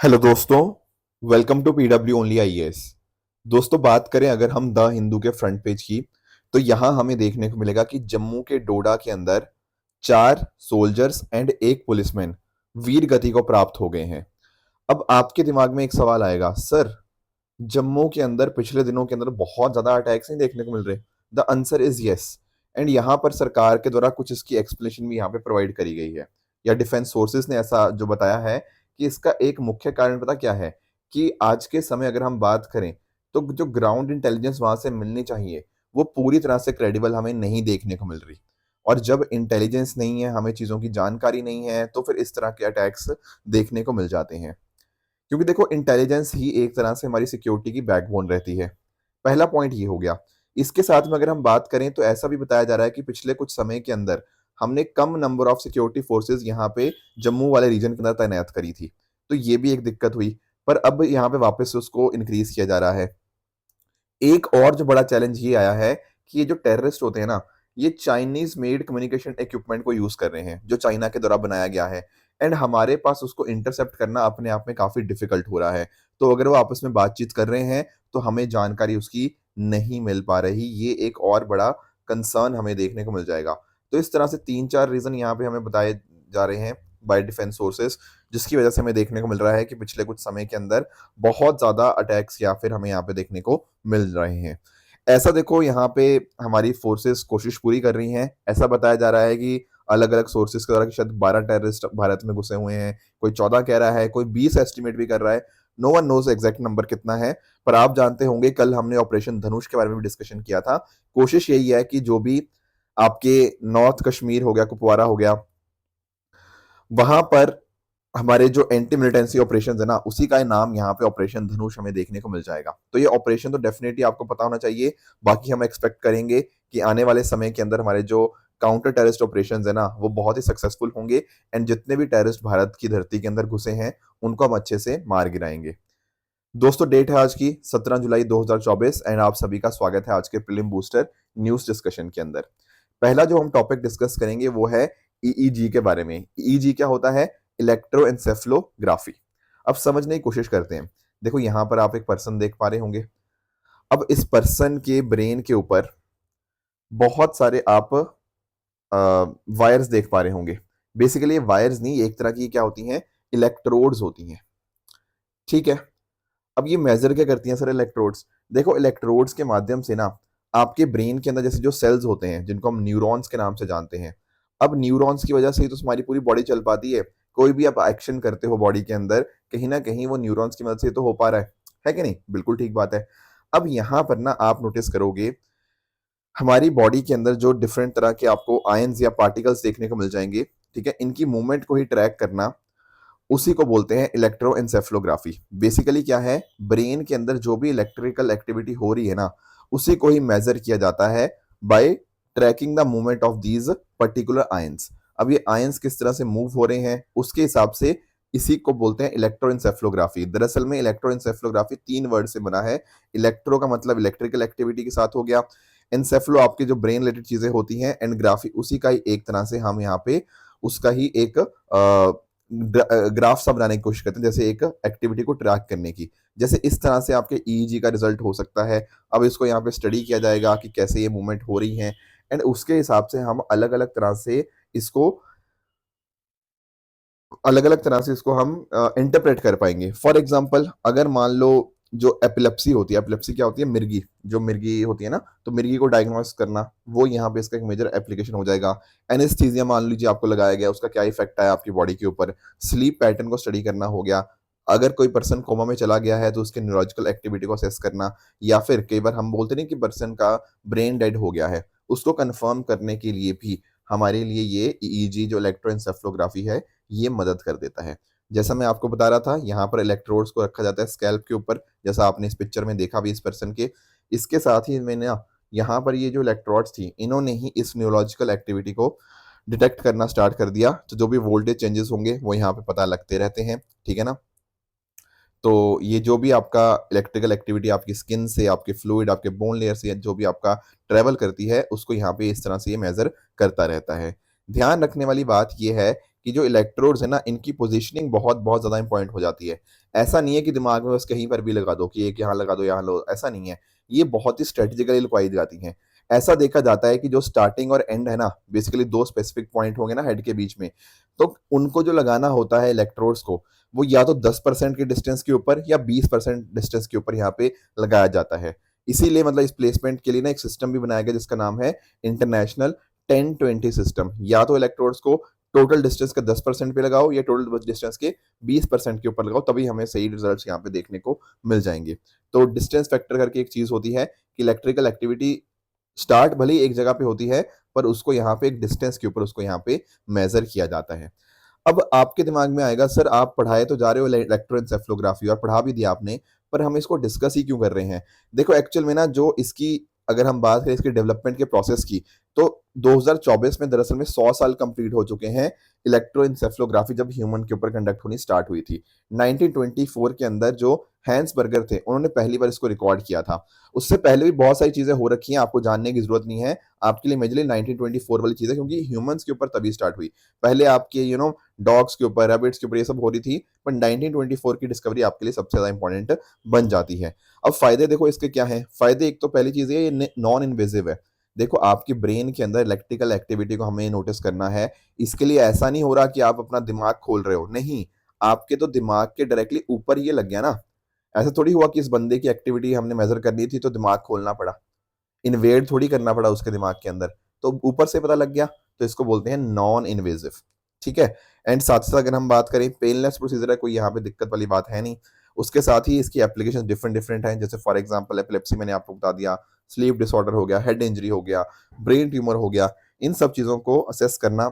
Hello दोस्तों, welcome to PW only IAS. दोस्तों, बात करें अगर हम द हिंदू के फ्रंट पेज की, तो यहां हमें देखने को मिलेगा कि जम्मू के डोडा के अंदर 4 सोल्जर्स एंड एक पुलिसमैन वीर गति को प्राप्त हो गए हैं। अब आपके दिमाग में एक सवाल आएगा, सर जम्मू के अंदर पिछले दिनों के अंदर बहुत ज्यादा अटैक्स नहीं देखने को मिल रहे? The answer is yes. And यहाँ पर सरकार के द्वारा कुछ इसकी एक्सप्लेनेशन भी यहाँ पे प्रोवाइड करी गई है, या डिफेंस सोर्सेज ने ऐसा जो बताया है कि इसका एक मुख्य कारण पता क्या है, कि आज के समय अगर हम बात करें तो जो ग्राउंड इंटेलिजेंस वहां से मिलनी चाहिए वो पूरी तरह से क्रेडिबल हमें नहीं देखने को मिल रही। और जब इंटेलिजेंस नहीं है, हमें चीजों की जानकारी नहीं है, तो फिर इस तरह के अटैक्स देखने को मिल जाते हैं। क्योंकि देखो, इंटेलिजेंस ही एक तरह से हमारी सिक्योरिटी की बैकबोन रहती है। पहला पॉइंट ये हो गया। इसके साथ में अगर हम बात करें तो ऐसा भी बताया जा रहा है कि पिछले कुछ समय के अंदर हमने कम नंबर ऑफ सिक्योरिटी फोर्सेस यहाँ पे जम्मू वाले रीजन के अंदर तैनात करी थी, तो ये भी एक दिक्कत हुई। पर अब यहाँ पे वापस से उसको इंक्रीज किया जा रहा है। एक और जो बड़ा चैलेंज ये आया है कि ये जो टेररिस्ट होते हैं ना, ये चाइनीज मेड कम्युनिकेशन इक्विपमेंट को यूज कर रहे हैं जो चाइना के द्वारा बनाया गया है। एंड हमारे पास उसको इंटरसेप्ट करना अपने आप में काफी डिफिकल्ट हो रहा है। तो अगर वो आपस में बातचीत कर रहे हैं तो हमें जानकारी उसकी नहीं मिल पा रही। ये एक और बड़ा कंसर्न हमें देखने को मिल जाएगा। तो इस तरह से 3-4 रीजन यहाँ पे हमें बताए जा रहे हैं बाय डिफेंस सोर्सेस, जिसकी वजह से हमें देखने को मिल रहा है कि पिछले कुछ समय के अंदर बहुत ज्यादा अटैक्स या फिर हमें यहाँ पे देखने को मिल रहे हैं। ऐसा देखो, यहाँ पे हमारी फोर्सेस कोशिश पूरी कर रही हैं। ऐसा बताया जा रहा है कि अलग अलग सोर्सेस के द्वारा कि शायद 12 टेररिस्ट भारत में घुसे हुए हैं, कोई 14 कह रहा है, कोई 20 एस्टिमेट भी कर रहा है। No one knows exact number कितना है। पर आप जानते होंगे, कल हमने ऑपरेशन धनुष के बारे में भी डिस्कशन किया था। कोशिश यही है कि जो भी आपके नॉर्थ कश्मीर हो गया, कुपवारा हो गया, वहां पर हमारे जो एंटी मिलिटेंसी ऑपरेशन है ना, उसी का नाम यहाँ पे ऑपरेशन धनुष हमें देखने को मिल जाएगा। तो ये ऑपरेशन तो डेफिनेटली आपको पता होना चाहिए। बाकी हम एक्सपेक्ट करेंगे कि आने वाले समय के अंदर हमारे जो काउंटर टेररिस्ट ऑपरेशन है ना, वो बहुत ही सक्सेसफुल होंगे। एंड जितने भी टेररिस्ट भारत की धरती के अंदर घुसे हैं उनको हम अच्छे से मार गिराएंगे। दोस्तों, डेट है आज की 17 जुलाई 2024 एंड आप सभी का स्वागत है आज के प्रीलिम बूस्टर न्यूज डिस्कशन के अंदर। पहला जो हम टॉपिक डिस्कस करेंगे वो है ईईजी के बारे में। ईईजी क्या होता है? इलेक्ट्रोएन्सेफलोग्राफी। अब समझने की कोशिश करते हैं। देखो, यहां पर आप एक पर्सन देख पा रहे होंगे। अब इस पर्सन के ब्रेन के ऊपर बहुत सारे आप वायर्स देख पा रहे होंगे। बेसिकली ये वायर्स नहीं, एक तरह की क्या होती हैं, इलेक्ट्रोड्स होती हैं। ठीक है। अब ये मेजर क्या करती हैं सर इलेक्ट्रोड्स? देखो, इलेक्ट्रोड्स के माध्यम से ना आपके ब्रेन के अंदर जैसे जो सेल्स होते हैं जिनको हम न्यूरॉन्स के नाम से जानते हैं, अब न्यूरॉन्स की वजह से ही तो हमारी पूरी बॉडी चल पाती है। कोई भी आप एक्शन करते हो बॉडी के अंदर, कहीं ना कहीं वो न्यूरॉन्स की मदद से तो हो पा रहा है कि नहीं? बिल्कुल ठीक बात है। अब यहाँ पर ना आप नोटिस करोगे, हमारी बॉडी के अंदर जो डिफरेंट तरह के आपको आयंस या पार्टिकल्स देखने को मिल जाएंगे। ठीक है, इनकी मूवमेंट को ही ट्रैक करना, उसी को बोलते हैं इलेक्ट्रोएन्सेफलोग्राफी। बेसिकली क्या है, ब्रेन के अंदर जो भी इलेक्ट्रिकल एक्टिविटी हो रही है ना, उसी को ही मेजर किया जाता है by tracking the movement of these particular ions. अब ये आयंस किस तरह से मूव हो रहे हैं उसके हिसाब से इसी को बोलते हैं इलेक्ट्रोएन्सेफलोग्राफी। दरअसल में इलेक्ट्रोएन्सेफलोग्राफी 3 वर्ड से बना है। इलेक्ट्रो का मतलब इलेक्ट्रिकल एक्टिविटी के साथ हो गया, एन्सेफलो आपकी जो ब्रेन रिलेटेड चीजें होती हैं, एंड ग्राफी उसी का ही एक तरह से हम यहाँ पे उसका ही एक ग्राफ सा बनाने की कोशिश करते हैं, जैसे एक एक्टिविटी को ट्रैक करने की। जैसे इस तरह से आपके ईईजी का रिजल्ट हो सकता है। अब इसको यहाँ पे स्टडी किया जाएगा कि कैसे ये मूवमेंट हो रही है, एंड उसके हिसाब से हम इसको अलग अलग तरह से इसको हम इंटरप्रेट कर पाएंगे। फॉर एग्जाम्पल, अगर मान लो जो एपिलेप्सी होती है, एपिलेप्सी क्या होती है? मिर्गी, जो मिर्गी होती है ना, तो मिर्गी को डायग्नोस करना, वो यहाँ पे इसका एक मेजर एप्लीकेशन हो जाएगा। एनेस्थीसिया मान लीजिए आपको लगाया गया, उसका क्या इफेक्ट आया आपकी बॉडी के ऊपर। स्लीप पैटर्न को स्टडी करना हो गया। अगर कोई पर्सन कोमा में चला गया है तो उसके न्यूरोलॉजिकल एक्टिविटी को असेस करना, या फिर कई बार हम बोलते नहीं कि पर्सन का ब्रेन डेड हो गया है, उसको कंफर्म करने के लिए भी हमारे लिए ये ईईजी जो इलेक्ट्रोएन्सेफलोग्राफी है, ये मदद कर देता है। जैसा मैं आपको बता रहा था, यहाँ पर इलेक्ट्रोड्स को रखा जाता है स्कैल्प के ऊपर, जैसा आपने इस पिक्चर में देखा भी इस पर्सन के। इसके साथ ही मैंने ना यहाँ पर ये जो इलेक्ट्रोड्स थी, इन्होंने ही इस न्यूरोलॉजिकल एक्टिविटी को डिटेक्ट करना स्टार्ट कर दिया। तो जो भी वोल्टेज चेंजेस होंगे वो यहाँ पे पता लगते रहते हैं। ठीक है ना? तो ये जो भी आपका इलेक्ट्रिकल एक्टिविटी आपकी स्किन से, आपके फ्लूइड, आपके बोन लेयर से जो भी आपका ट्रेवल करती है, उसको यहाँ पे इस तरह से ये मेजर करता रहता है। ध्यान रखने वाली बात ये है कि जो इलेक्ट्रोड्स है ना, इनकी पोजीशनिंग बहुत बहुत ज़्यादा इंपॉर्टेंट हो जाती है। ऐसा नहीं है कि दिमाग में बस कहीं पर भी लगा दो कि एक यहाँ लगा दो, यहाँ लो, ऐसा नहीं है। ये बहुत ही स्ट्रेटेजिकली लगाई जाती हैं। ऐसा देखा जाता है कि जो स्टार्टिंग और एंड है ना, बेसिकली 2 स्पेसिफिक पॉइंट होंगे ना हेड के बीच में, तो उनको जो लगाना होता है इलेक्ट्रोड्स को, वो या तो 10% के डिस्टेंस के ऊपर या 20% डिस्टेंस के ऊपर यहाँ पे लगाया जाता है। इसीलिए मतलब इस प्लेसमेंट के लिए ना एक सिस्टम भी बनाया गया जिसका नाम है इंटरनेशनल 10-20 सिस्टम। या तो इलेक्ट्रोड्स को टोटल डिस्टेंस का 10% पे लगाओ या टोटल डिस्टेंस के 20% के ऊपर लगाओ, तभी हमें सही रिजल्ट्स यहाँ पे देखने को मिल जाएंगे। तो डिस्टेंस फैक्टर करके एक चीज होती है कि इलेक्ट्रिकल एक्टिविटी स्टार्ट भले ही एक जगह पे होती है, पर उसको यहाँ पे एक डिस्टेंस के ऊपर उसको यहाँ पे मेजर किया जाता है। अब आपके दिमाग में आएगा, सर आप पढ़ाए तो जा रहे हो इलेक्ट्रोएन्सेफलोग्राफी और पढ़ा भी दिया आपने, पर हम इसको डिस्कस ही क्यों कर रहे हैं? देखो एक्चुअल में ना, जो इसकी अगर हम बात करें इसके डेवलपमेंट के प्रोसेस की, तो 2024 में दरअसल में 100 साल कंप्लीट हो चुके हैं इलेक्ट्रोएन्सेफलोग्राफी जब ह्यूमन के ऊपर कंडक्ट होनी स्टार्ट हुई थी। 1924 के अंदर जो हैंस बर्गर थे, उन्होंने पहली बार इसको रिकॉर्ड किया था। उससे पहले भी बहुत सारी चीजें हो रखी हैं, आपको जानने की जरूरत नहीं है। आपके लिए मेजरली 1924 वाली चीज है, क्योंकि ह्यूमंस के ऊपर तभी स्टार्ट हुई। पहले आपके डॉग्स के ऊपर, रैबिट्स के ऊपर ये सब हो रही थी, पर 1924 की डिस्कवरी आपके लिए सबसे ज्यादा इंपॉर्टेंट बन जाती है। अब फायदे देखो इसके क्या है। फायदे, एक तो पहली चीज ये नॉन इन्वेजिव है। देखो आपकी ब्रेन के अंदर इलेक्ट्रिकल एक्टिविटी को हमें नोटिस करना है। इसके लिए ऐसा नहीं हो रहा कि आप अपना दिमाग खोल रहे हो, नहीं, आपके तो दिमाग के डायरेक्टली ऊपर ये लग गया ना। ऐसा थोड़ी हुआ कि इस बंदे की एक्टिविटी हमने मेजर करनी थी तो दिमाग खोलना पड़ा, इन्वेड थोड़ी करना पड़ा उसके दिमाग के अंदर, तो ऊपर से पता लग गया। तो इसको बोलते हैं नॉन इन्वेजिव। ठीक है। एंड साथ साथ अगर हम बात करें, पेनलेस प्रोसीजर है, कोई यहाँ पे दिक्कत वाली बात है नहीं। उसके साथ ही इसकी एप्लीकेशन डिफरेंट डिफरेंट हैं, जैसे फॉर एग्जांपल एपिलेप्सी मैंने आपको बता दिया, स्लीप डिसऑर्डर हो गया, हेड इंजरी हो गया, ब्रेन ट्यूमर हो गया। इन सब चीजों को असेस करना,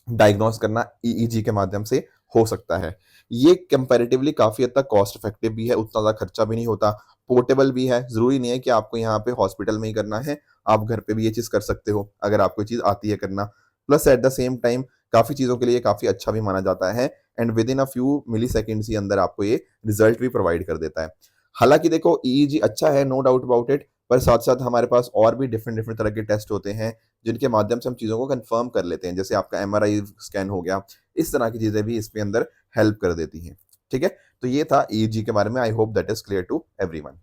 डायग्नोस करना ईईजी के माध्यम से हो सकता है। ये कंपैरेटिवली काफी हद तक कॉस्ट इफेक्टिव भी है, उतना ज्यादा खर्चा भी नहीं होता, पोर्टेबल भी है। जरूरी नहीं है कि आपको यहाँ पे हॉस्पिटल में ही करना है, आप घर पे भी ये चीज कर सकते हो अगर आपको ये चीज आती है करना। Plus at the same time काफी चीजों के लिए काफी अच्छा भी माना जाता है, and within a few milliseconds के अंदर आपको ये रिजल्ट भी प्रोवाइड कर देता है। हालांकि देखो ईईजी अच्छा है, नो डाउट अबाउट इट, पर साथ साथ हमारे पास और भी डिफरेंट डिफरेंट तरह के टेस्ट होते हैं जिनके माध्यम से हम चीज़ों को कंफर्म कर लेते हैं, जैसे आपका एमआरआई स्कैन हो गया। इस तरह की चीज़ें भी इसके अंदर हेल्प कर देती हैं। ठीक है। तो ये था ईईजी के बारे में। I hope that is clear to everyone.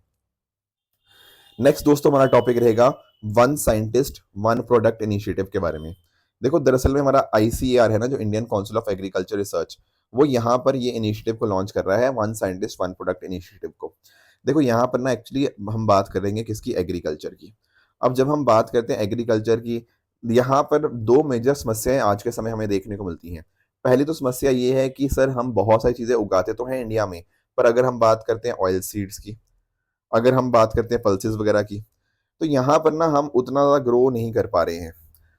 Next दोस्तों हमारा टॉपिक रहेगा one scientist one product initiative के बारे में। देखो दरअसल में हमारा आईसीएआर है ना, जो Indian council of agriculture research, वो यहाँ पर ये इनिशिएटिव को लॉन्च कर रहा है, one scientist one product initiative को। देखो यहाँ पर ना एक्चुअली हम बात करेंगे किसकी, एग्रीकल्चर की। अब जब हम बात करते हैं एग्रीकल्चर की, यहाँ पर दो मेजर समस्याएं आज के समय हमें देखने को मिलती हैं। पहली तो समस्या ये है कि सर हम बहुत सारी चीजें उगाते तो हैं इंडिया में, पर अगर हम बात करते हैं ऑयल सीड्स की, अगर हम बात करते हैं पल्सेस वगैरह की, तो यहाँ पर ना हम उतना ज़्यादा ग्रो नहीं कर पा रहे हैं।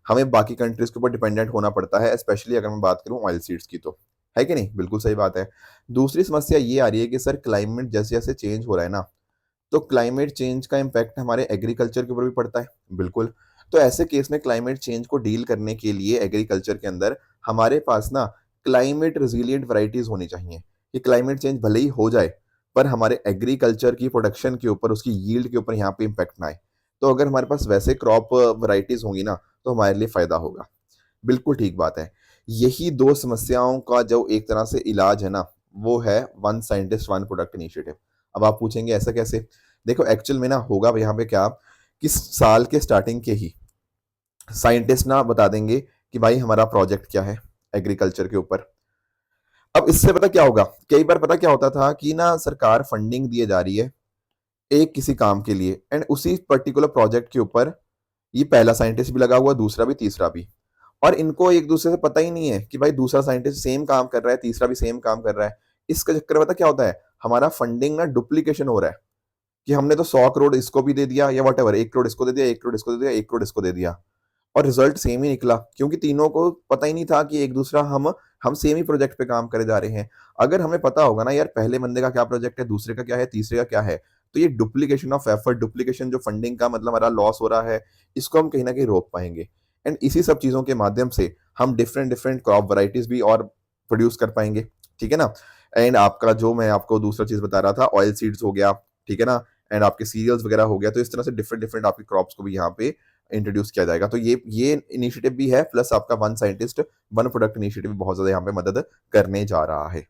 हमें बाकी कंट्रीज के ऊपर डिपेंडेंट होना पड़ता है, स्पेशली अगर मैं बात करूँ ऑयल सीड्स की, तो है कि नहीं? बिल्कुल सही बात है। दूसरी समस्या ये आ रही है कि सर क्लाइमेट जैसे जैसे चेंज हो रहा है ना, तो क्लाइमेट चेंज का इम्पैक्ट हमारे एग्रीकल्चर के ऊपर भी पड़ता है। बिल्कुल। तो ऐसे केस में क्लाइमेट चेंज को डील करने के लिए एग्रीकल्चर के अंदर हमारे पास ना क्लाइमेट रेजिलिएंट वैरायटीज होनी चाहिए, कि क्लाइमेट चेंज भले ही हो जाए, पर हमारे एग्रीकल्चर की प्रोडक्शन के ऊपर, उसकी यील्ड के ऊपर यहाँ पे इम्पैक्ट ना आए। तो अगर हमारे पास वैसे क्रॉप वैरायटीज होंगी ना, तो हमारे लिए फायदा होगा। बिल्कुल ठीक बात है। यही दो समस्याओं का जो एक तरह से इलाज है ना, वो है one scientist one product initiative. अब आप पूछेंगे ऐसा कैसे? देखो एक्चुअल में ना होगा यहाँ पे क्या, कि साल के स्टार्टिंग के ही साइंटिस्ट ना बता देंगे कि भाई हमारा प्रोजेक्ट क्या है एग्रीकल्चर के ऊपर। अब इससे पता क्या होगा, कई बार पता क्या होता था कि ना सरकार फंडिंग दिए जा रही है एक किसी काम के लिए, एंड उसी पर्टिकुलर प्रोजेक्ट के ऊपर ये पहला साइंटिस्ट भी लगा हुआ, दूसरा भी, तीसरा भी, और इनको एक दूसरे से पता ही नहीं है कि भाई दूसरा साइंटिस्ट सेम काम कर रहा है, तीसरा भी सेम काम कर रहा है। इसका चक्कर में पता क्या होता है, हमारा फंडिंग ना डुप्लीकेशन हो रहा है, कि हमने तो 100 करोड़ इसको भी दे दिया या वट एवर, 1 करोड़ इसको दे दिया, 1 करोड़ इसको दे दिया, 1 करोड़ इसको दे दिया, और रिजल्ट सेम ही निकला, क्योंकि तीनों को पता ही नहीं था कि एक दूसरा हम सेम ही प्रोजेक्ट पे काम करे जा रहे हैं। अगर हमें पता होगा ना यार पहले बंदे का क्या प्रोजेक्ट है, दूसरे का क्या है, तीसरे का क्या है, तो ये डुप्लीकेशन ऑफ एफर्ट, डुप्लीकेशन जो फंडिंग का मतलब हमारा लॉस हो रहा है, इसको हम कहीं ना कहीं रोक पाएंगे। एंड इसी सब चीजों के माध्यम से हम डिफरेंट डिफरेंट क्रॉप वैरायटीज भी और प्रोड्यूस कर पाएंगे। ठीक है ना। एंड आपका जो मैं आपको दूसरा चीज बता रहा था, ऑयल सीड्स हो गया, ठीक है ना, एंड आपके सीरियल्स वगैरह हो गया, तो इस तरह से डिफरेंट डिफरेंट आपकी क्रॉप्स को भी यहाँ पे इंट्रोड्यूस किया जाएगा। तो ये इनिशिएटिव भी है, प्लस आपका one scientist one product initiative भी बहुत ज्यादा यहाँ पे मदद करने जा रहा है।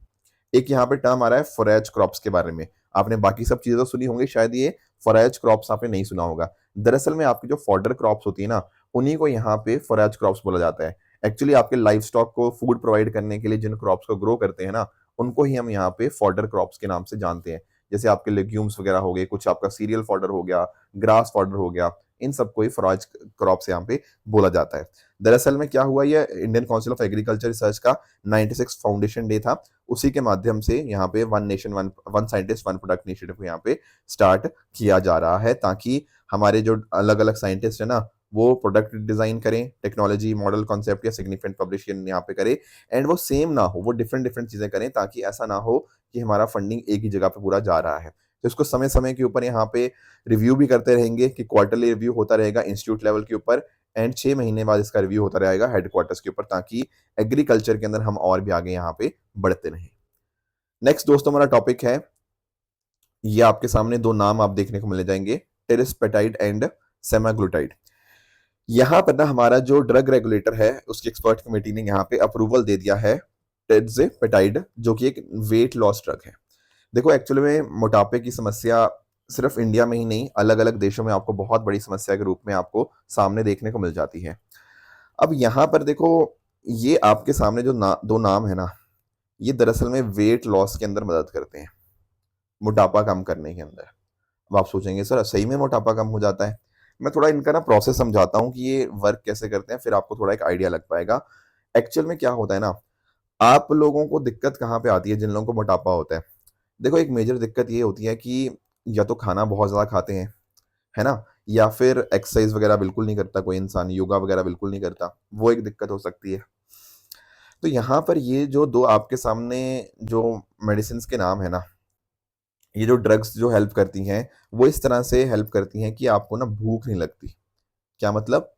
एक यहाँ पे टर्म आ रहा है फॉरेज क्रॉप्स के बारे में। आपने बाकी सब चीजें तो सुनी होंगी, शायद ये फॉरेज क्रॉप्स आपने नहीं सुना होगा। दरअसल में आपकी जो फॉडर क्रॉप्स होती है ना, उन्हीं को यहाँ पे फॉरेज क्रॉप्स बोला जाता है। एक्चुअली आपके लाइफ स्टॉक को फूड प्रोवाइड करने के लिए जिन क्रॉप्स को ग्रो करते हैं ना, उनको ही हम यहाँ पे फॉडर क्रॉप्स के नाम से जानते हैं। जैसे आपके लेग्यूम्स वगैरह हो गए, कुछ आपका सीरियल फॉडर हो गया, ग्रास फॉडर हो गया, इन सबको ही फॉरेज क्रॉप्स यहाँ पे बोला जाता है। दरअसल में क्या हुआ, ये Indian council of agriculture research का 96 फाउंडेशन डे था। उसी के माध्यम से यहाँ पे one nation one scientist one product initiative को यहाँ पे स्टार्ट किया जा रहा है, ताकि हमारे जो अलग अलग साइंटिस्ट है ना, वो प्रोडक्ट डिजाइन करें, टेक्नोलॉजी मॉडल कॉन्सेप्ट या सिग्निफिकेंट पब्लिशिंग यहाँ पे करें, एंड वो सेम ना हो, वो डिफरेंट डिफरेंट चीजें करें, ताकि ऐसा ना हो कि हमारा फंडिंग एक ही जगह पे पूरा जा रहा है। तो इसको समय समय के ऊपर यहाँ पे रिव्यू भी करते रहेंगे, कि क्वार्टरली रिव्यू होता रहेगा इंस्टीट्यूट लेवल के ऊपर, एंड 6 महीने बाद इसका रिव्यू होता रहेगा हेडक्वार्टर्स के ऊपर, ताकि एग्रीकल्चर के अंदर हम और भी आगे यहाँ पे बढ़ते रहें। नेक्स्ट दोस्तों हमारा टॉपिक है, ये आपके सामने दो नाम आप देखने को मिल जाएंगे, टेरिसपेटाइड एंड सेमाग्लूटाइड। यहां पर ना हमारा जो ड्रग रेगुलेटर है, उसकी एक्सपर्ट कमेटी ने यहाँ पे अप्रूवल दे दिया है टेरिसपेटाइड, जो कि एक वेट लॉस ड्रग है। देखो एक्चुअली में मोटापे की समस्या सिर्फ इंडिया में ही नहीं, अलग अलग देशों में आपको बहुत बड़ी समस्या के रूप में आपको सामने देखने को मिल जाती है। अब यहाँ पर देखो, ये आपके सामने जो दो नाम है ना, ये दरअसल में वेट लॉस के अंदर मदद करते हैं, मोटापा कम करने के अंदर। अब आप सोचेंगे सर सही में मोटापा कम हो जाता है? मैं थोड़ा इनका ना प्रोसेस समझाता हूँ कि ये वर्क कैसे करते हैं, फिर आपको थोड़ा एक आइडिया लग पाएगा। एक्चुअल में क्या होता है ना, आप लोगों को दिक्कत कहाँ पे आती है जिन लोगों को मोटापा होता है? देखो एक मेजर दिक्कत ये होती है कि या तो खाना बहुत ज्यादा खाते हैं, है ना, या फिर एक्सरसाइज वगैरह बिल्कुल नहीं करता कोई इंसान, योगा वगैरह बिल्कुल नहीं करता, वो एक दिक्कत हो सकती है। तो यहाँ पर ये जो दो आपके सामने जो मेडिसिन के नाम है ना, ये जो ड्रग्स जो हेल्प करती हैं, वो इस तरह से हेल्प करती हैं कि आपको ना भूख नहीं लगती। क्या मतलब?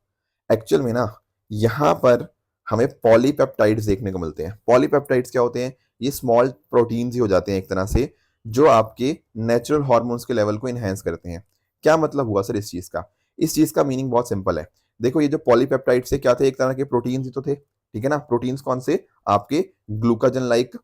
एक्चुअल में ना यहाँ पर हमें पॉलीपेप्टाइड्स देखने को मिलते हैं। पॉलीपेप्टाइड्स क्या होते हैं? ये स्मॉल प्रोटीन्स ही हो जाते हैं एक तरह से, जो आपके नेचुरल हार्मोन्स के लेवल को इनहेंस करते हैं। क्या मतलब हुआ सर इस चीज का? इस चीज का मीनिंग बहुत सिंपल है। देखो ये जो पॉलीपेप्टाइड्स से क्या थे, एक तरह के प्रोटीन्स ही तो थे, ठीक है ना। प्रोटीन्स कौन से? आपके ग्लूकाजन लाइक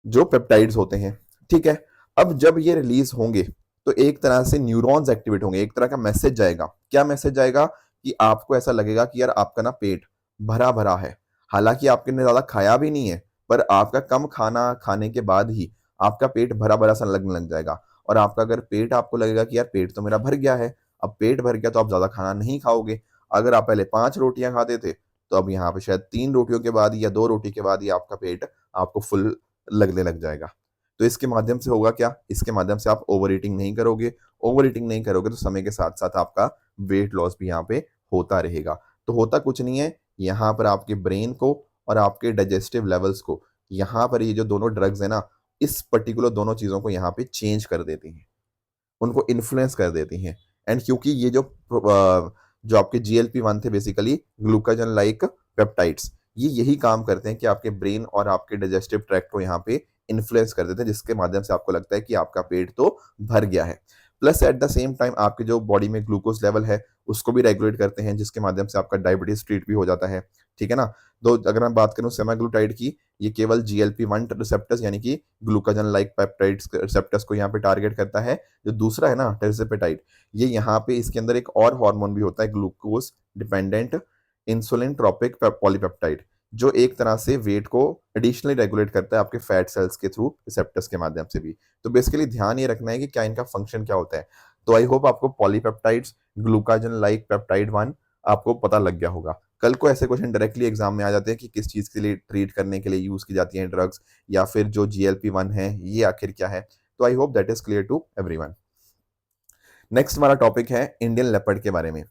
जो पेप्टाइड्स होते हैं, ठीक है। अब जब ये रिलीज होंगे तो एक तरह से न्यूरॉन्स एक्टिवेट होंगे, एक तरह का मैसेज जाएगा। क्या मैसेज जाएगा? कि आपको ऐसा लगेगा कि यार आपका ना पेट भरा भरा है, हालांकि आपने ज्यादा खाया भी नहीं है, पर आपका कम खाना खाने के बाद ही आपका पेट भरा भरा सा लगने लग जाएगा। और आपका अगर पेट आपको लगेगा कि यार पेट तो मेरा भर गया है, अब पेट भर गया तो आप ज्यादा खाना नहीं खाओगे। अगर आप पहले 5 रोटियां खाते थे, तो अब यहाँ पे शायद 3 रोटियों के बाद या 2 रोटी के बाद ही आपका पेट आपको फुल लगने लग जाएगा। तो इसके माध्यम से होगा क्या? इसके माध्यम से आप ओवर ईटिंग नहीं करोगे। ओवर ईटिंग नहीं करोगे तो समय के साथ साथ आपका वेट लॉस भी यहाँ पे होता रहेगा। तो होता कुछ नहीं है, यहाँ पर आपके ब्रेन को और आपके डाइजेस्टिव लेवल्स को, यहाँ पर ये जो दोनों ड्रग्स है ना, इस पर्टिकुलर दोनों चीजों को यहाँ पे चेंज कर देती हैं, उनको इन्फ्लुएंस कर देती हैं। एंड क्योंकि ये जो आपके GLP-1 थे, बेसिकली ग्लूकाजन लाइक पेप्टाइड्स, ये यही काम करते हैं कि आपके ब्रेन और आपके डाइजेस्टिव ट्रैक्ट को यहाँ पे इन्फ्लुएंस कर देते हैं, जिसके माध्यम से आपको लगता है कि आपका पेट तो भर गया है। Plus at the same time आपके जो बॉडी में ग्लूकोज लेवल है, उसको भी रेगुलेट करते हैं, जिसके माध्यम से आपका डायबिटीज ट्रीट भी हो जाता है, ठीक है ना। तो अगर मैं बात करूं सेमाग्लूटाइड की, ये केवल GLP-1 रिसेप्टर्स यानी कि ग्लूकाजन लाइक पेप्टाइड्स रिसेप्टर्स को यहाँ पे टारगेट करता है। जो दूसरा है ना टेरिसपेटाइड, ये यहाँ पे इसके अंदर एक और हार्मोन भी होता है, glucose dependent insulin trophic polypeptide, जो एक तरह से वेट को एडिशनली रेगुलेट करता है आपके फैट सेल्स के थ्रू रिसेप्टर्स के माध्यम से भी। तो बेसिकली ध्यान ये रखना है कि क्या इनका फंक्शन क्या होता है। तो आई होप आपको पॉलीपेप्टाइड्स, ग्लूकाजन लाइक पेप्टाइड 1 आपको पता लग गया होगा। कल को ऐसे क्वेश्चन डायरेक्टली एग्जाम में आ जाते हैं कि किस चीज के लिए ट्रीट करने के लिए यूज की जाती हैं ड्रग्स, या फिर जो GLP-1 है ये आखिर क्या है। तो I hope that is clear to everyone. Next हमारा टॉपिक है इंडियन लेपर्ड के बारे में।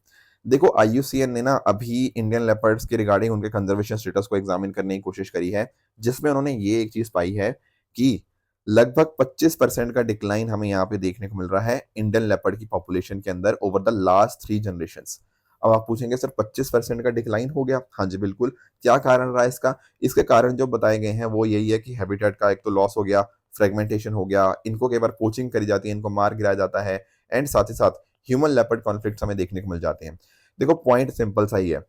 देखो IUCN ने ना अभी इंडियन लेपर्ड्स के रिगार्डिंग उनके कंजर्वेशन स्टेटस को एग्जामिन करने की कोशिश करी है, जिसमें उन्होंने ये एक चीज पाई है कि लगभग 25% का डिक्लाइन हमें यहाँ पे देखने को मिल रहा है इंडियन लेपर्ड की पॉपुलेशन के अंदर ओवर द लास्ट 3 जनरेशंस। अब आप पूछेंगे सर 25% का डिक्लाइन हो गया? हाँ जी बिल्कुल। क्या कारण रहा इसका? इसके कारण जो बताए गए हैं वो यही है कि हैबिटेट का एक तो लॉस हो गया, फ्रेगमेंटेशन हो गया, इनको कई बार पोचिंग करी जाती है, इनको मार गिराया जाता है, एंड साथ ही साथ ह्यूमन लेपर्ड कॉन्फ्लिक्ट्स हमें देखने को मिल जाते हैं। देखो पॉइंट सिंपल सा ही है,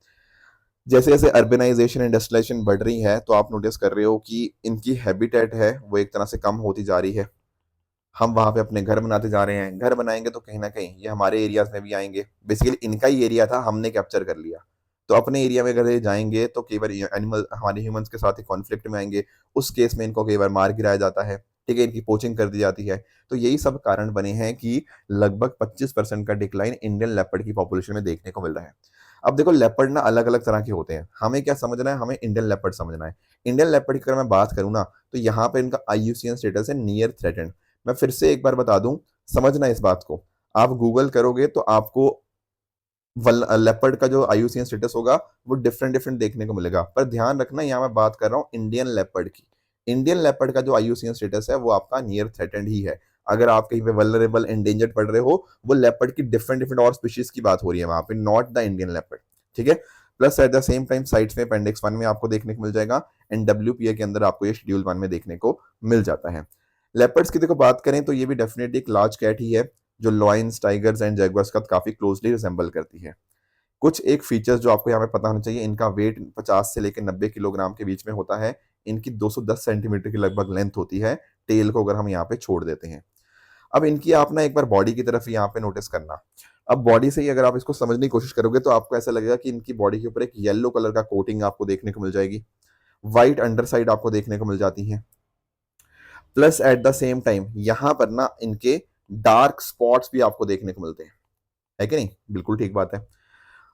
जैसे जैसे अर्बनाइजेशन इंडस्ट्रियलाइजेशन बढ़ रही है तो आप नोटिस कर रहे हो कि इनकी हैबिटेट है वो एक तरह से कम होती जा रही है। हम वहां पे अपने घर बनाते जा रहे हैं, घर बनाएंगे तो कहीं ना कहीं ये हमारे एरियाज में भी आएंगे, बेसिकली इनका ही एरिया था, हमने कैप्चर कर लिया। तो अपने एरिया में अगर ये जाएंगे तो कई बार एनिमल हमारे ह्यूमंस के साथ ही कॉन्फ्लिक्ट में आएंगे, उस केस में इनको कई बार मार गिराया जाता है, ठीक है, इनकी पोचिंग कर दी जाती है। तो यही सब कारण बने हैं कि लगभग 25% का डिक्लाइन इंडियन लेपर्ड की पॉपुलेशन में देखने को मिल रहा है। अब देखो लेपर्ड ना अलग अलग तरह के होते हैं, हमें क्या समझना है, हमें इंडियन लेपर्ड समझना है। इंडियन लेपर्ड की अगर मैं बात करूँ ना तो यहाँ पे इनका आईयूसीएन स्टेटस है नियर थ्रेटेंड। मैं फिर से एक बार बता दूं, समझना इस बात को, आप गूगल करोगे तो आपको लेपर्ड का जो आईयूसीएन स्टेटस होगा वो डिफरेंट डिफरेंट देखने को मिलेगा, पर ध्यान रखना यहाँ मैं बात कर रहा हूँ इंडियन लेपर्ड की। इंडियन लेपर्ड का जो आईयूसीएन स्टेटस है वो आपका नियर थ्रेटेंड ही है। अगर आप कहीं पे वल्नरेबल एंडेंजर्ड पढ़ रहे हो, वो लेपर्ड की डिफरेंट डिफरेंट और स्पीशीज की बात हो रही है वहां पे, नॉट द इंडियन लेपर्ड, ठीक है। Plus at the same time sites में अपेंडिक्स 1 में आपको देखने को मिल जाएगा, एंड डब्ल्यूपीए के अंदर आपको ये शेड्यूल 1 में देखने को मिल जाता है। लेपर्ड्स की देखो बात करें तो ये भी डेफिनेटली एक लार्ज कैट ही है जो लॉयंस, टाइगर्स एंड जैगुआर्स का काफी क्लोजली रिजेंबल करती है। कुछ एक फीचर्स जो आपको यहाँ पे पता होना चाहिए, इनका वेट 50 से लेकर 90 किलोग्राम के बीच में होता है, इनकी 210 सेंटीमीटर की लगभग लेंथ होती है टेल को अगर हम यहाँ पे छोड़ देते हैं। अब इनकी आप ना एक बार बॉडी की तरफ यहाँ पे नोटिस करना। अब बॉडी से ही अगर आप इसको समझने की कोशिश करोगे तो आपको ऐसा लगेगा कि इनकी बॉडी के ऊपर एक येलो कलर का कोटिंग आपको देखने को मिल जाएगी, व्हाइट अंडर साइड आपको देखने को मिल जाती है, plus at the same time यहां पर ना इनके डार्क स्पॉट्स भी आपको देखने को मिलते हैं, है कि नहीं? बिल्कुल ठीक बात है।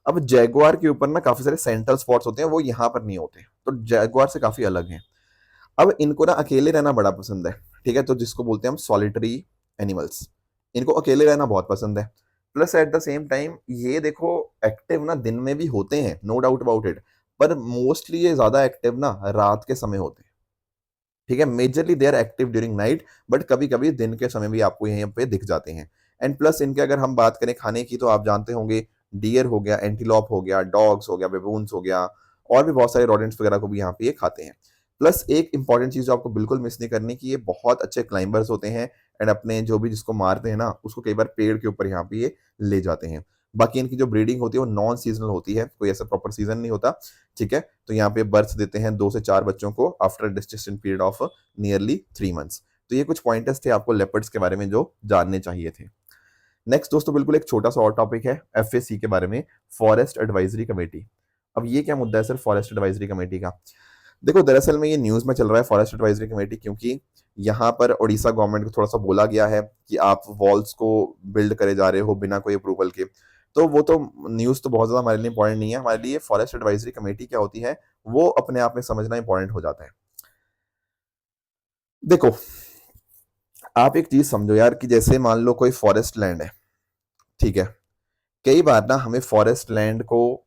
अब जैगुआर के ऊपर ना काफी सारे सेंट्रल स्पॉट्स होते हैं, वो यहां पर नहीं होते, तो जैगुआर से काफी अलग हैं। अब इनको ना अकेले रहना बड़ा पसंद है, ठीक है, तो जिसको बोलते हैं हम सॉलिटरी एनिमल्स, इनको अकेले रहना बहुत पसंद है। Plus at the same time ये देखो एक्टिव ना दिन में भी होते हैं, नो डाउट अबाउट इट, पर मोस्टली ये ज्यादा एक्टिव ना रात के समय होते हैं, ठीक है। Majorly they are active during night, but कभी कभी दिन के समय भी आपको यहीं पे दिख जाते हैं। एंड प्लस इनके अगर हम बात करें खाने की तो आप जानते होंगे, डियर हो गया, एंटीलॉप हो गया, डॉग्स हो गया, बेबून्स हो गया, और भी बहुत सारे रोडेंट्स वगैरह को भी यहाँ पे ये खाते हैं। प्लस एक इंपॉर्टेंट चीज जो आपको बिल्कुल मिस नहीं करनी कि ये बहुत अच्छे क्लाइंबर्स होते हैं, एंड अपने जो भी जिसको मारते हैं ना उसको कई बार पेड़ के ऊपर यहाँ पे ये ले जाते हैं। बाकी इनकी जो ब्रीडिंग होती है वो नॉन सीजनल होती है, कोई ऐसा प्रॉपर सीजन नहीं होता, ठीक है। तो यहाँ पे बर्थ देते हैं 2 से 4 बच्चों को after distant period of nearly 3 months. तो ये कुछ पॉइंटर्स थे आपको लेपर्ड्स के बारे में जो जानने चाहिए थे। नेक्स्ट दोस्तों बिल्कुल एक छोटा सा और टॉपिक है एफएसी के बारे में, फॉरेस्ट एडवाइजरी कमेटी। अब ये क्या मुद्दा है सर फॉरेस्ट एडवाइजरी कमेटी का? देखो दरअसल में ये न्यूज में चल रहा है फॉरेस्ट एडवाइजरी कमेटी, क्योंकि यहाँ पर उड़ीसा गवर्नमेंट को थोड़ा सा बोला गया है कि आप वॉल्स को बिल्ड करे जा रहे हो बिना कोई अप्रूवल के। तो वो तो न्यूज तो बहुत ज्यादा हमारे लिए इंपॉर्टेंट नहीं है, हमारे लिए फॉरेस्ट एडवाइजरी कमेटी क्या होती है वो अपने आप में समझना इंपॉर्टेंट हो जाता है। देखो आप एक चीज समझो यार कि जैसे मान लो कोई फॉरेस्ट लैंड है, ठीक है, कई बार ना हमें फॉरेस्ट लैंड को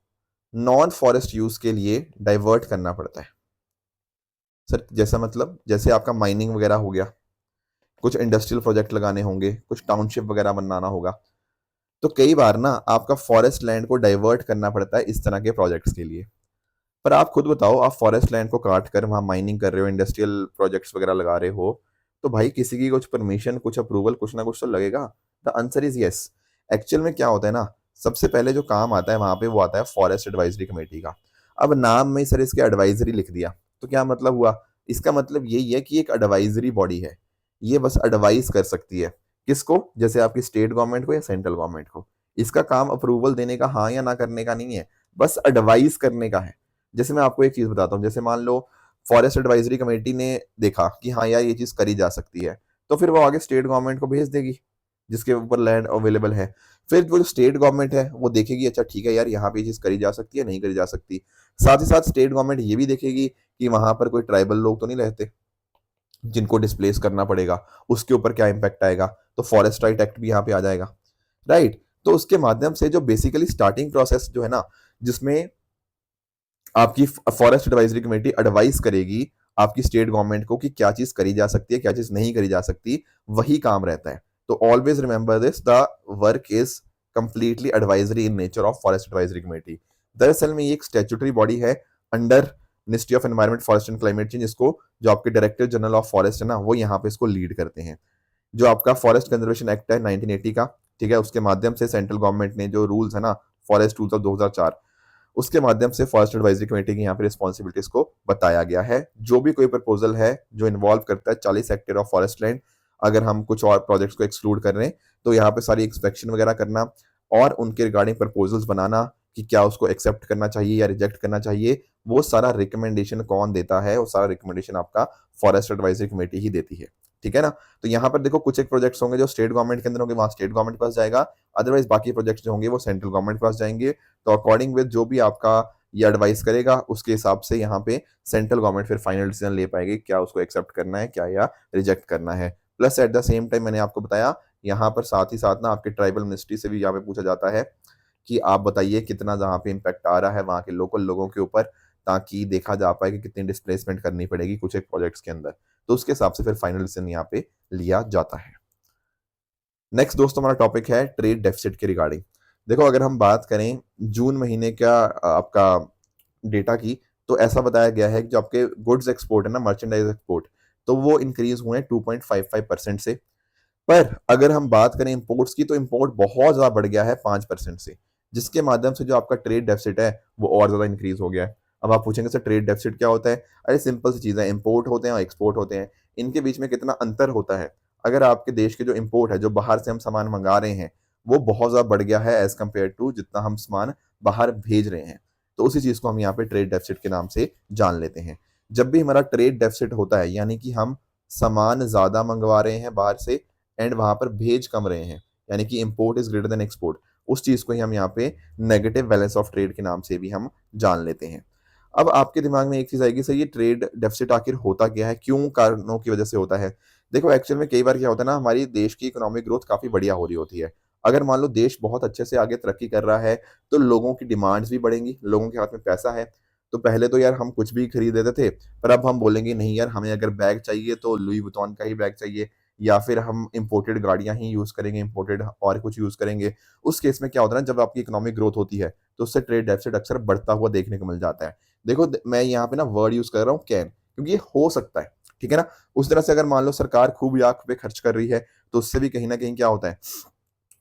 नॉन फॉरेस्ट यूज के लिए डाइवर्ट करना पड़ता है। सर जैसा मतलब जैसे आपका माइनिंग वगैरह हो गया, कुछ इंडस्ट्रियल प्रोजेक्ट लगाने होंगे, कुछ टाउनशिप वगैरह बनाना होगा, तो कई बार ना आपका फॉरेस्ट लैंड को डाइवर्ट करना पड़ता है इस तरह के प्रोजेक्ट्स के लिए। पर आप खुद बताओ, आप फॉरेस्ट लैंड को काट कर वहां माइनिंग कर रहे हो, इंडस्ट्रियल प्रोजेक्ट्स वगैरह लगा रहे हो, तो भाई किसी की कुछ परमिशन, कुछ अप्रूवल, कुछ ना कुछ तो लगेगा। The answer is yes. Actual में क्या होता है ना, सबसे पहले जो काम आता है वहां पे वो आता है फॉरेस्ट एडवाइजरी कमेटी का। अब नाम में सर इसके एडवाइजरी लिख दिया तो क्या मतलब हुआ? इसका मतलब यही है कि एक एडवाइजरी बॉडी है, ये बस एडवाइस कर सकती है किसको, जैसे आपकी स्टेट गवर्नमेंट को या सेंट्रल गवर्नमेंट को। इसका काम अप्रूवल देने का हाँ या ना करने का नहीं है, बस एडवाइस करने का है। जैसे मैं आपको एक चीज बताता हूँ, जैसे मान लो फॉरेस्ट एडवाइजरी कमेटी ने देखा कि हाँ यार ये चीज करी जा सकती है, तो फिर वो आगे स्टेट गवर्नमेंट को भेज देगी जिसके ऊपर लैंड अवेलेबल है। फिर वो जो स्टेट गवर्नमेंट है वो देखेगी अच्छा ठीक है यार यहाँ पे ये चीज करी जा सकती है, नहीं करी जा सकती। साथ ही साथ स्टेट गवर्नमेंट ये भी देखेगी कि वहां पर कोई ट्राइबल लोग तो नहीं रहते जिनको डिस्प्लेस करना पड़ेगा, उसके ऊपर क्या इंपैक्ट आएगा, तो फॉरेस्ट राइट एक्ट भी यहाँ पे आ जाएगा, राइट। तो उसके माध्यम से जो बेसिकली स्टार्टिंग प्रोसेस जो है ना, जिसमें आपकी फॉरेस्ट एडवाइजरी कमेटी एडवाइस करेगी आपकी स्टेट गवर्नमेंट को कि क्या चीज करी जा सकती है, क्या चीज नहीं करी जा सकती, वही काम रहता है। तो always remember this, the work is completely advisory in nature of forest advisory committee. दरअसल में ये एक स्टैट्यूटरी बॉडी है under ministry of environment, forest and climate change, इसको जो आपके डायरेक्टर जनरल ऑफ फॉरेस्ट है ना वो यहाँ पे इसको लीड करते हैं। जो आपका फॉरेस्ट कंजर्वेशन एक्ट है 1980 का, ठीक है, उसके माध्यम से सेंट्रल गवर्नमेंट ने जो रूल्स है ना, फॉरेस्ट रूल्स ऑफ 2004, उसके माध्यम से फॉरेस्ट एडवाइजरी कमेटी की यहाँ पे रिस्पॉन्सिबिलिटीज को बताया गया है। जो भी कोई प्रपोजल है जो इन्वॉल्व करता है 40 हेक्टेयर ऑफ फॉरेस्ट लैंड, अगर हम कुछ और प्रोजेक्ट्स को एक्सक्लूड कर रहे हैं, तो यहाँ पे सारी इंस्पेक्शन वगैरह करना और उनके रिगार्डिंग प्रपोजल्स बनाना कि क्या उसको एक्सेप्ट करना चाहिए या रिजेक्ट करना चाहिए, वो सारा रिकमेंडेशन कौन देता है, वो सारा रिकमेंडेशन आपका फॉरेस्ट एडवाइजरी कमेटी ही देती है। ठीक है ना। तो यहाँ पर देखो कुछ एक प्रोजेक्ट्स होंगे जो स्टेट गवर्नमेंट के अंदर होंगे, वहां स्टेट गवर्नमेंट के पास जाएगा, अदरवाइज बाकी प्रोजेक्ट्स जो होंगे वो सेंट्रल गवर्नमेंट के पास जाएंगे। तो अकॉर्डिंग विद जो भी आपका ये एडवाइस करेगा उसके हिसाब से यहाँ पे सेंट्रल गवर्नमेंट फिर फाइनल डिसीजन ले पाएगी क्या उसको एक्सेप्ट करना है, क्या या रिजेक्ट करना है। Plus at the same time मैंने आपको बताया यहाँ पर साथ ही साथ ना आपके ट्राइबल मिनिस्ट्री से भी यहाँ पे पूछा जाता है कि आप बताइए कितना जहाँ पे इम्पैक्ट आ रहा है वहाँ के लोकल लोगों के ऊपर, ताकि देखा जा पाए कि कितनी डिस्प्लेसमेंट करनी पड़ेगी कुछ एक प्रोजेक्ट्स के अंदर। तो उसके हिसाब से फिर फाइनल डिसीजन यहाँ पे लिया जाता है। नेक्स्ट दोस्तों हमारा टॉपिक है ट्रेड डेफिसिट के रिगार्डिंग। देखो अगर हम बात करें जून महीने का आपका डेटा की, तो ऐसा बताया गया है कि जो आपके गुड्स एक्सपोर्ट है ना, मर्चेंडाइज एक्सपोर्ट, तो वो इंक्रीज हुए 2.55% से। पर अगर हम बात करें इंपोर्ट्स की, तो इंपोर्ट बहुत ज्यादा बढ़ गया है 5% से, जिसके माध्यम से जो आपका ट्रेड डेफिसिट है वो और ज्यादा इंक्रीज हो गया है। अब आप पूछेंगे सर ट्रेड डेफिसिट क्या होता है? अरे सिंपल सी चीज है, इंपोर्ट होते हैं और एक्सपोर्ट होते हैं, इनके बीच में कितना अंतर होता है। अगर आपके देश के जो इंपोर्ट है, जो बाहर से हम सामान मंगा रहे हैं, वो बहुत ज्यादा बढ़ गया है एज कम्पेयर टू जितना हम सामान बाहर भेज रहे हैं, तो उसी चीज को हम यहाँ पे ट्रेड डेफिसिट के नाम से जान लेते हैं। जब भी हमारा ट्रेड डेफिसिट होता है, यानी कि हम सामान ज्यादा मंगवा रहे हैं बाहर से एंड वहां पर भेज कम रहे हैं, यानी कि import is greater than export, उस चीज को ही हम यहाँ पे नेगेटिव बैलेंस ऑफ ट्रेड के नाम से भी हम जान लेते हैं। अब आपके दिमाग में एक चीज आएगी, सर ये ट्रेड डेफिसिट आखिर होता क्या है, क्यों कारणों की वजह से होता है? देखो एक्चुअल में कई बार क्या होता है ना, हमारी देश की इकोनॉमिक ग्रोथ काफी बढ़िया हो रही होती है। अगर मान लो देश बहुत अच्छे से आगे तरक्की कर रहा है, तो लोगों की डिमांड्स भी बढ़ेंगी, लोगों के हाथ में पैसा है। तो पहले तो यार हम कुछ भी खरीद लेते थे, पर अब हम बोलेंगे नहीं यार, हमें अगर बैग चाहिए तो लुई वुइटन का ही बैग चाहिए, या फिर हम इंपोर्टेड गाड़ियां ही यूज करेंगे, इंपोर्टेड और कुछ यूज करेंगे। उस केस में क्या होता है ना, जब आपकी इकोनॉमिक ग्रोथ होती है तो उससे ट्रेड डेफिसिट अक्सर बढ़ता हुआ देखने को मिल जाता है। देखो मैं यहाँ पे ना वर्ड यूज कर रहा हूँ कैन, क्योंकि ये हो सकता है। ठीक है ना। उस तरह से अगर मान लो सरकार खूब लाख रुपए खर्च कर रही है, तो उससे भी कहीं ना कहीं क्या होता है,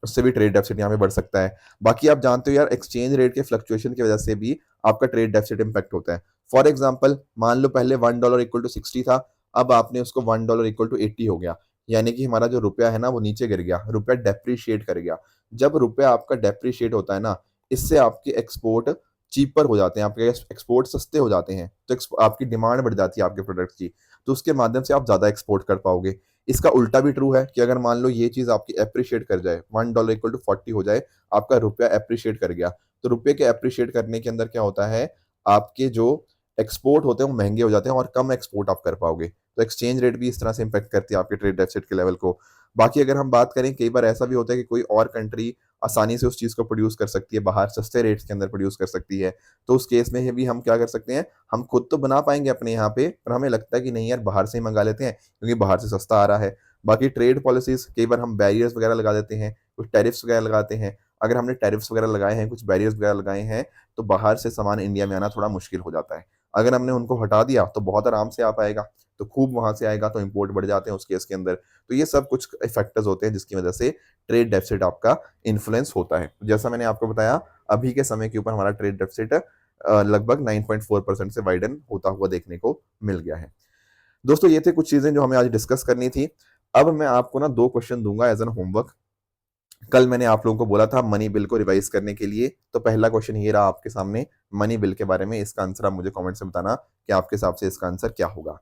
उससे भी ट्रेड डेफिसिट यहाँ पे बढ़ सकता है। बाकी आप जानते हो यार, एक्सचेंज रेट के फ्लक्चुएशन की वजह से भी आपका ट्रेड डेफिसिट इंपैक्ट होता है। फॉर एग्जाम्पल मान लो पहले $1 इक्वल टू 60 था, अब आपने उसको $1 इक्वल टू 80 हो गया, यानी कि हमारा जो रुपया है ना वो नीचे गिर गया, रुपया डेप्रिशिएट कर गया। जब रुपया आपका डेप्रिशिएट होता है ना, इससे आपके एक्सपोर्ट चीपर हो जाते हैं, आपके एक्सपोर्ट सस्ते हो जाते हैं, तो आपकी डिमांड बढ़ जाती है आपके प्रोडक्ट्स की, तो उसके माध्यम से आप ज्यादा एक्सपोर्ट कर पाओगे। इसका उल्टा भी ट्रू है कि अगर मान लो ये चीज आपकी अप्रिशिएट कर जाए, $1 इक्वल टू 40 हो जाए, आपका रुपया अप्रिशिएट कर गया, तो रुपये के अप्रिशिएट करने के अंदर क्या होता है, आपके जो एक्सपोर्ट होते हैं वो महंगे हो जाते हैं और कम एक्सपोर्ट आप कर पाओगे। तो एक्सचेंज रेट भी इस तरह से इम्पेक्ट करती है आपके ट्रेड डेफिसिट के लेवल को। बाकी अगर हम बात करें, कई बार ऐसा भी होता है कि कोई और कंट्री आसानी से उस चीज को प्रोड्यूस कर सकती है, बाहर सस्ते रेट्स के अंदर प्रोड्यूस कर सकती है, तो उस केस में भी हम क्या कर सकते हैं, हम खुद तो बना पाएंगे अपने यहाँ पे, पर हमें लगता है कि नहीं यार बाहर से ही मंगा लेते हैं क्योंकि बाहर से सस्ता आ रहा है। बाकी ट्रेड पॉलिसीज, कई बार हम बैरियर्स वगैरह लगा देते हैं, कुछ टैरिफ्स वगैरह लगाते हैं। अगर हमने टैरिफ्स वगैरह लगाए हैं, कुछ बैरियर्स वगैरह लगाए हैं, तो बाहर से सामान इंडिया में आना थोड़ा मुश्किल हो जाता है। अगर हमने उनको हटा दिया तो बहुत आराम से आ पाएगा, तो खूब वहां से आएगा, तो इंपोर्ट बढ़ जाते हैं उस केस के अंदर। तो ये सब कुछ फैक्टर्स होते हैं जिसकी वजह से ट्रेड डेफिसिट आपका इन्फ्लुएंस होता है। जैसा मैंने आपको बताया, अभी के समय के ऊपर हमारा ट्रेड डेफिसिट लगभग 9.4% से वाइडन होता हुआ देखने को मिल गया है। दोस्तों ये थे कुछ चीजें जो हमें आज डिस्कस करनी थी। अब मैं आपको ना 2 क्वेश्चन दूंगा एज एन होमवर्क। कल मैंने आप लोगों को बोला था मनी बिल को रिवाइज करने के लिए, तो पहला क्वेश्चन ये रहा आपके सामने, मनी बिल के बारे में। इसका आंसर आप मुझे कमेंट से बताना कि आपके हिसाब से इसका आंसर क्या होगा।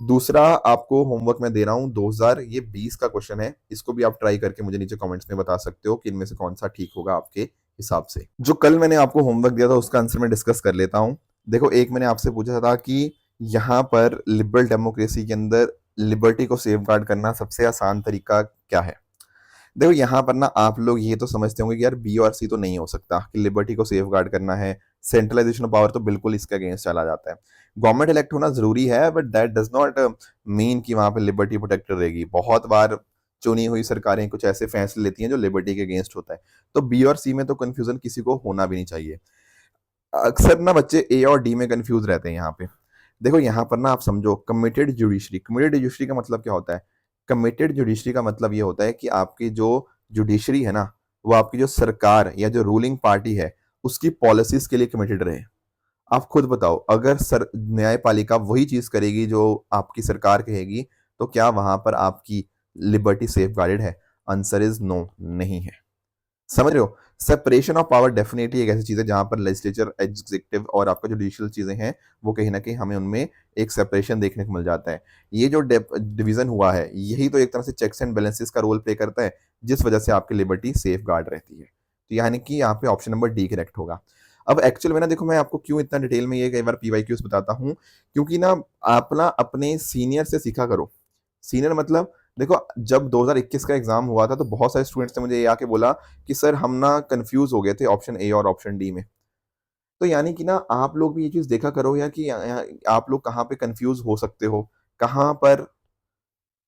दूसरा आपको होमवर्क मैं दे रहा हूं 2020 का क्वेश्चन है, इसको भी आप ट्राई करके मुझे नीचे कमेंट्स में बता सकते हो कि इनमें से कौन सा ठीक होगा आपके हिसाब से। जो कल मैंने आपको होमवर्क दिया था उसका आंसर मैं डिस्कस कर लेता हूं। देखो एक मैंने आपसे पूछा था कि यहाँ पर लिबरल डेमोक्रेसी के अंदर लिबर्टी को सेफगार्ड करना सबसे आसान तरीका क्या है। देखो यहाँ पर ना आप लोग ये तो समझते होंगे कि यार बी और सी तो नहीं हो सकता कि लिबर्टी को सेफगार्ड करना है, सेंट्रलाइजेशन ऑफ पावर तो बिल्कुल इसके अगेंस्ट चला जाता है। गवर्नमेंट इलेक्ट होना जरूरी है, but that does not mean कि वहां पे लिबर्टी प्रोटेक्टेड रहेगी। बहुत बार चुनी हुई सरकारें कुछ ऐसे फैसले लेती हैं जो लिबर्टी के अगेंस्ट होता है। तो बी और सी में तो कंफ्यूजन किसी को होना भी नहीं चाहिए। अक्सर ना बच्चे ए और डी में कंफ्यूज रहते हैं यहाँ पे। देखो यहाँ पर ना आप समझो कमिटेड जुडिशरी, कमिटेड जुडिशरी का मतलब क्या होता है? कमिटेड जुडिशरी का मतलब ये होता है कि आपकी जो जुडिशरी है ना, वो आपकी जो सरकार या जो रूलिंग पार्टी है उसकी पॉलिसीज के लिए कमिटेड रहे। आप खुद बताओ, अगर सर न्यायपालिका वही चीज करेगी जो आपकी सरकार कहेगी, तो क्या वहां पर आपकी लिबर्टी सेफ गार्डेड है? आंसर इज नो, नहीं है। समझ रहे हो? सेपरेशन ऑफ पावर डेफिनेटली एक ऐसी चीज है जहां पर लेजिस्लेचर, एग्जीक्यूटिव और आपका जुडिशियल चीजें हैं, वो कहीं ना कहीं हमें उनमें एक सेपरेशन देखने को मिल जाता है। ये जो डिवीजन हुआ है, यही तो एक तरह से चेक्स एंड बैलेंसेस का रोल प्ले करता है, जिस वजह से आपकी लिबर्टी सेफ गार्ड रहती है। तो यानी कि यहाँ पे ऑप्शन नंबर डी करेक्ट होगा। अब एक्चुअल में ना देखो, मैं आपको क्यों इतना डिटेल में ये कई बार पीवाईक्यूज बताता हूँ, क्योंकि ना आप ना अपने सीनियर से सीखा करो। सीनियर मतलब देखो, जब 2021 का एग्जाम हुआ था तो बहुत सारे स्टूडेंट्स ने मुझे ये आके बोला कि सर हम ना कंफ्यूज हो गए थे ऑप्शन ए और ऑप्शन डी में। तो यानी कि ना आप लोग भी ये चीज देखा करो यार कि आप लोग कहाँ पे कंफ्यूज हो सकते हो, कहाँ पर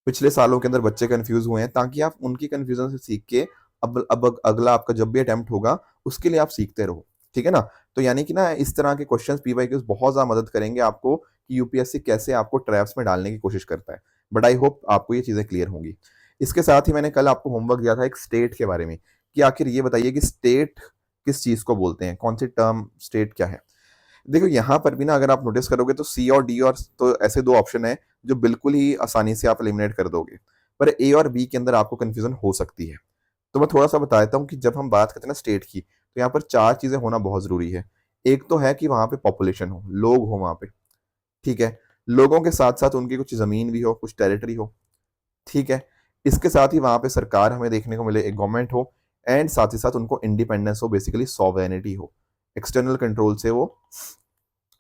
पिछले सालों के अंदर बच्चे कंफ्यूज हुए हैं, ताकि आप उनकी कंफ्यूजन से सीख के अब अगला आपका जब भी अटेम्प्ट होगा उसके लिए आप सीखते रहो। ठीक है ना? तो यानी कि ना इस तरह के क्वेश्चंस पीवाईक्यूज बहुत ज्यादा मदद करेंगे आपको कि यूपीएससी कैसे आपको ट्रैप्स में डालने की कोशिश करता है। बट आई होप आपको ये चीजें क्लियर होंगी। इसके साथ ही मैंने कल आपको होमवर्क दिया था एक स्टेट के बारे में, कि आखिर ये बताइए कि स्टेट किस चीज को बोलते हैं, कौन सी टर्म स्टेट क्या है। देखो यहाँ पर भी ना अगर आप नोटिस करोगे तो सी और डी और तो ऐसे दो ऑप्शन है जो बिल्कुल ही आसानी से आप एलिमिनेट कर दोगे, पर ए और बी के अंदर आपको कंफ्यूजन हो सकती है। तो मैं थोड़ा सा बता देता हूँ कि जब हम बात करते हैं ना स्टेट की, तो यहाँ पर चार चीजें होना बहुत जरूरी है। एक तो है कि वहां पे पॉपुलेशन हो, लोग हो वहां पे। ठीक है? लोगों के साथ साथ उनकी कुछ जमीन भी हो, कुछ टेरिटरी हो। ठीक है? इसके साथ ही वहां पे सरकार हमें देखने को मिले, एक गवर्नमेंट हो, एंड साथ ही साथ उनको इंडिपेंडेंस हो, बेसिकली सॉवरेनिटी हो, एक्सटर्नल कंट्रोल से वो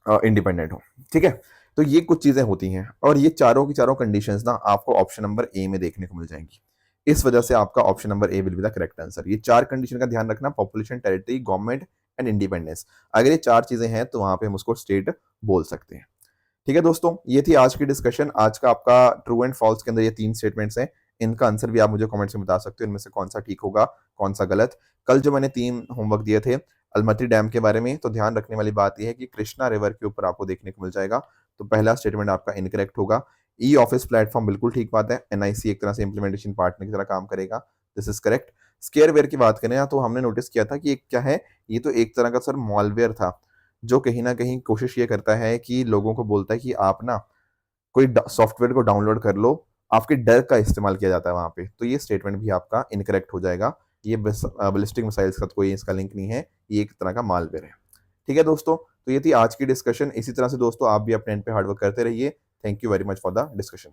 इंडिपेंडेंट हो। ठीक है? तो ये कुछ चीजें होती हैं, और ये चारों की चारों कंडीशंस ना आपको ऑप्शन नंबर ए में देखने को मिल जाएंगी। इस वजह से आपका option number A will be the correct answer. ये चार कंडीशन का ध्यान रखना, population, territory, government and independence. अगर ये चार चीजें हैं तो वहां पे हम उसको स्टेट बोल सकते हैं। ठीक है दोस्तों, ये थी आज की डिस्कशन। आज का आपका ट्रू एंड फॉल्स के अंदर ये तीन स्टेटमेंट्स हैं, इनका आंसर भी आप मुझे कमेंट्स में बता सकते हो, इनमें से कौन सा ठीक होगा, कौन सा गलत। कल जो मैंने तीन होमवर्क दिए थे अलमती डैम के बारे में, तो ध्यान रखने वाली बात यह है कि कृष्णा रिवर के ऊपर आपको देखने को मिल जाएगा। तो पहला स्टेटमेंट आपका इनकरेक्ट होगा। ई ऑफिस प्लेटफॉर्म बिल्कुल ठीक बात है, एनआईसी एक तरह से इंप्लीमेंटेशन पार्टनर की तरह काम करेगा, दिस इज करेक्ट। स्केयरवेयर की बात करें तो हमने नोटिस किया था कि एक क्या है, ये तो एक तरह का सर मॉलवेयर था, जो कहीं ना कहीं कोशिश ये करता है कि लोगों को बोलता है कि आप ना कोई सॉफ्टवेयर को डाउनलोड कर लो, आपके डर का इस्तेमाल किया जाता है वहां पे। तो ये स्टेटमेंट भी आपका इनकरेक्ट हो जाएगा। ये बैलिस्टिक मिसाइल्स का कोई इसका लिंक नहीं है, ये एक तरह का मालवेयर है। ठीक है दोस्तों, तो ये थी आज की डिस्कशन। इसी तरह से दोस्तों आप भी अपने एंड पे हार्डवर्क करते रहिए। Thank you very much for the discussion.